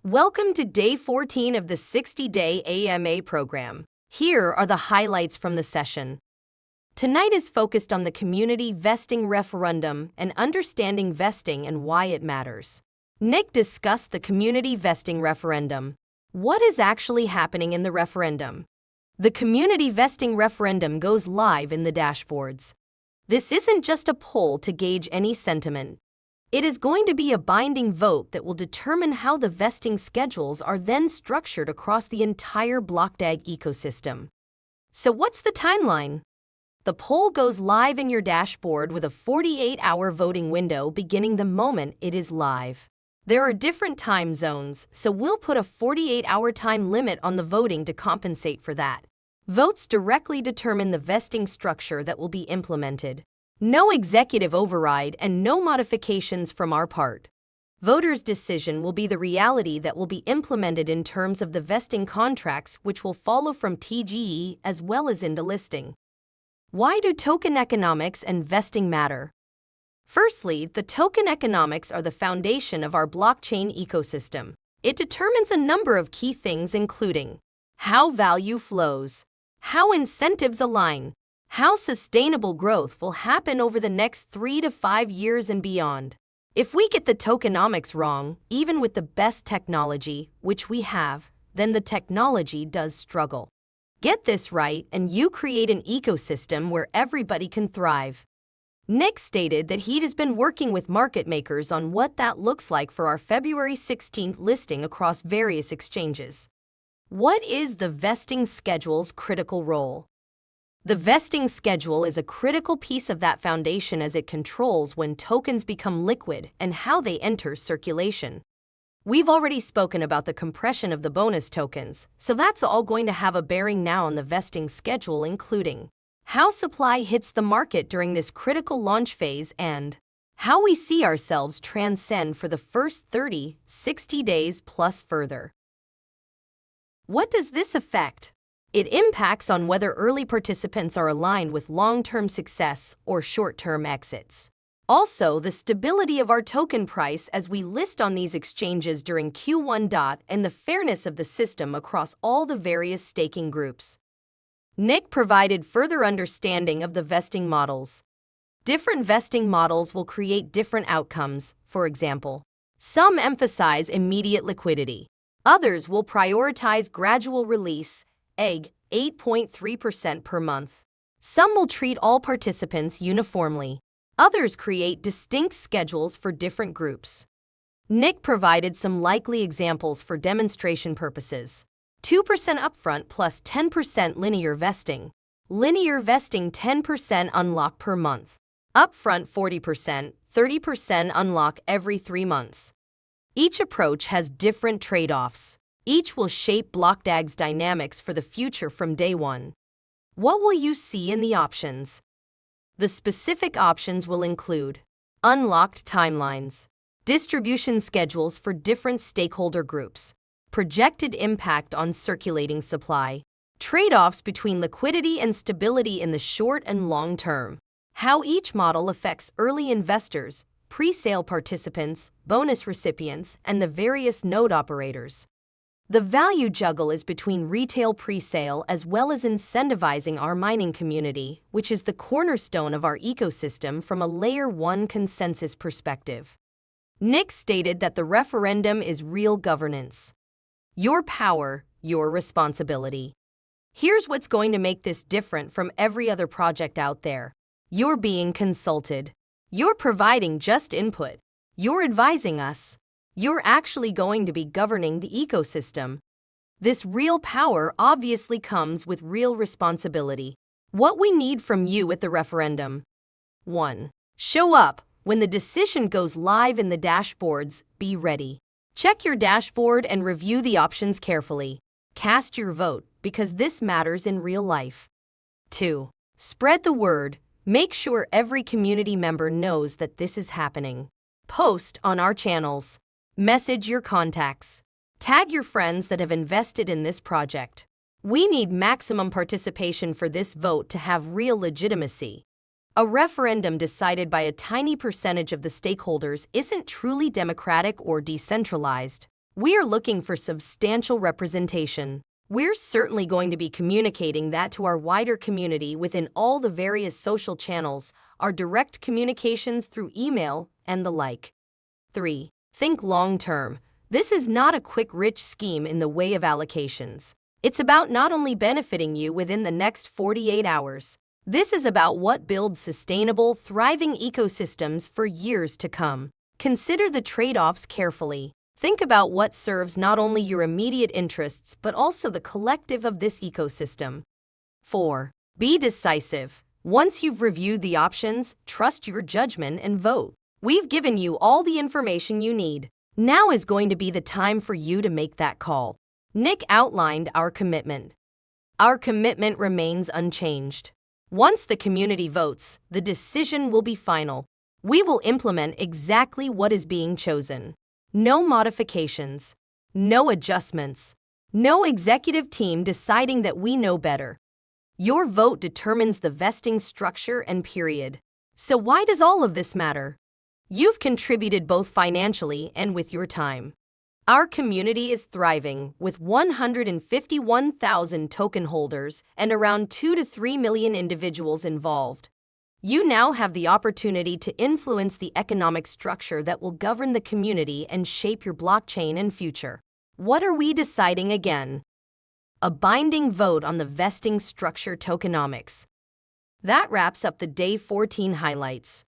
Welcome to Day 14 of the 60-Day AMA program. Here are the highlights from the session. Tonight is focused on the community vesting referendum and understanding vesting and why it matters. Nick discussed the community vesting referendum. What is actually happening in the referendum? The community vesting referendum goes live in the dashboards. This isn't just a poll to gauge any sentiment. It is going to be a binding vote that will determine how the vesting schedules are then structured across the entire BlockDAG ecosystem. So what's the timeline? The poll goes live in your dashboard with a 48-hour voting window beginning the moment it is live. There are different time zones, so we'll put a 48-hour time limit on the voting to compensate for that. Votes directly determine the vesting structure that will be implemented. No executive override and no modifications from our part. Voters' decision will be the reality that will be implemented in terms of the vesting contracts which will follow from TGE as well as into listing. Why do token economics and vesting matter? Firstly, the token economics are the foundation of our blockchain ecosystem. It determines a number of key things including how value flows, how incentives align, how sustainable growth will happen over the next 3 to 5 years and beyond. If we get the tokenomics wrong, even with the best technology, which we have, then the technology does struggle. Get this right and you create an ecosystem where everybody can thrive. Nick stated that he has been working with market makers on what that looks like for our February 16th listing across various exchanges. What is the vesting schedule's critical role? The vesting schedule is a critical piece of that foundation as it controls when tokens become liquid and how they enter circulation. We've already spoken about the compression of the bonus tokens, so that's all going to have a bearing now on the vesting schedule, including how supply hits the market during this critical launch phase and how we see ourselves transcend for the first 30, 60 days plus further. What does this affect? It impacts on whether early participants are aligned with long-term success or short-term exits. Also, the stability of our token price as we list on these exchanges during Q1. And the fairness of the system across all the various staking groups. Nick provided further understanding of the vesting models. Different vesting models will create different outcomes. For example, some emphasize immediate liquidity. Others will prioritize gradual release, 8.3% per month. Some will treat all participants uniformly. Others create distinct schedules for different groups. Nick provided some likely examples for demonstration purposes. 2% upfront plus 10% linear vesting. Linear vesting 10% unlock per month. Upfront 40%, 30% unlock every 3 months. Each approach has different trade-offs. Each will shape BlockDAG's dynamics for the future from day one. What will you see in the options? The specific options will include unlocked timelines, distribution schedules for different stakeholder groups, projected impact on circulating supply, trade-offs between liquidity and stability in the short and long term, how each model affects early investors, pre-sale participants, bonus recipients, and the various node operators. The value juggle is between retail pre-sale as well as incentivizing our mining community, which is the cornerstone of our ecosystem from a Layer 1 consensus perspective. Nick stated that the referendum is real governance. Your power, your responsibility. Here's what's going to make this different from every other project out there. You're being consulted. You're providing just input. You're advising us. You're actually going to be governing the ecosystem. This real power obviously comes with real responsibility. What we need from you at the referendum. 1. Show up. When the decision goes live in the dashboards, be ready. Check your dashboard and review the options carefully. Cast your vote, because this matters in real life. 2. Spread the word. Make sure every community member knows that this is happening. Post on our channels. Message your contacts. Tag your friends that have invested in this project. We need maximum participation for this vote to have real legitimacy. A referendum decided by a tiny percentage of the stakeholders isn't truly democratic or decentralized. We are looking for substantial representation. We're certainly going to be communicating that to our wider community within all the various social channels, our direct communications through email, and the like. 3. Think long-term. This is not a quick rich scheme in the way of allocations. It's about not only benefiting you within the next 48 hours. This is about what builds sustainable, thriving ecosystems for years to come. Consider the trade-offs carefully. Think about what serves not only your immediate interests but also the collective of this ecosystem. 4. Be decisive. Once you've reviewed the options, trust your judgment and vote. We've given you all the information you need. Now is going to be the time for you to make that call. Nick outlined our commitment. Our commitment remains unchanged. Once the community votes, the decision will be final. We will implement exactly what is being chosen. No modifications, no adjustments, no executive team deciding that we know better. Your vote determines the vesting structure and period. So why does all of this matter? You've contributed both financially and with your time. Our community is thriving with 151,000 token holders and around 2 to 3 million individuals involved. You now have the opportunity to influence the economic structure that will govern the community and shape your blockchain and future. What are we deciding again? A binding vote on the vesting structure tokenomics. That wraps up the Day 14 highlights.